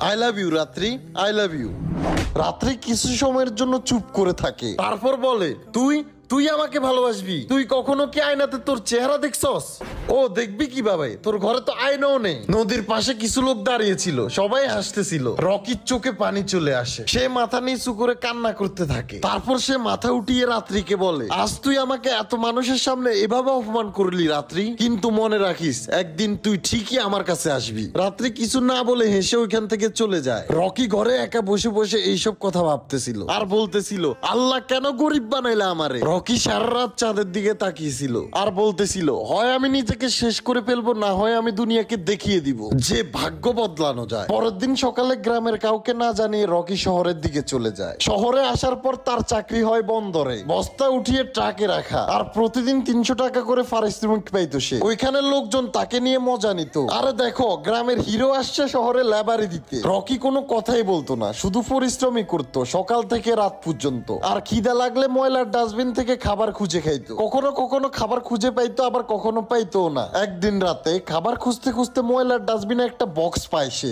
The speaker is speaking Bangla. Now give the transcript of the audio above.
আই লাভ ইউ রাত্রি, আই লাভ ইউ। রাত্রি কিছু সময়ের জন্য চুপ করে থাকে, তারপর বলে, তুই তুই আমাকে ভালোবাসবি? তুই কখনো কি আয়নাতে তোর চেহারা দেখছস? ও দেখবি কিভাবে, তোর ঘরে তো আয়নাও নেই। নদীর পাশে কিছু লোক দাঁড়িয়ে ছিল, সবাই হাসতেছিল। রকির চোখে পানি চলে আসে, সে মাথা নিচু করে কান্না করতে থাকে। তারপর সে মাথা উঠিয়ে রাত্রিকে বলে, আজ তুই আমাকে এত মানুষের সামনে এভাবে অপমান করলি রাত্রি, কিন্তু মনে রাখিস একদিন তুই ঠিকই আমার কাছে আসবি। রাত্রি কিছু না বলে হেসে ওইখান থেকে চলে যায়। রকি ঘরে একা বসে বসে এইসব কথা ভাবতেছিল আর বলতেছিল, আল্লাহ কেন গরিব বানাইলা আমারে। রকি সারা রাত চাঁদের দিকে তাকিয়েছিল আর বলতেছিল, হয় আমি নিজেকে শেষ করে ফেলবো, না হয় আমি দুনিয়াকে দেখিয়ে দিব যে ভাগ্য বদলানো যায়। পরের দিন সকালে গ্রামের কাউকে না জানিয়ে রকি শহরের দিকে চলে যায়। শহরে আসার পর তার চাকরি হয় বন্দরে, বস্তা উঠিয়ে ট্রাকে রাখা, আর প্রতিদিন 300 টাকা করে পারিশ্রমিক পাইতো সে। ওইখানের লোকজন তাকে নিয়ে মজা নিত। আরে দেখো, গ্রামের হিরো আসছে শহরে লেবারি দিতে। রকি কোনো কথাই বলতো না, শুধু পরিশ্রমই করতো সকাল থেকে রাত পর্যন্ত। আর খিদা লাগলে ময়লার ডাস্টবিন থেকে খাবার খুঁজে খাইতো। কখনো কখনো খাবার খুঁজে পাইতো, আবার কখনো পাইতো না। একদিন রাতে খাবার খুঁজতে খুঁজতে ময়লার ডাস্টবিনে একটা বক্স পায় সে।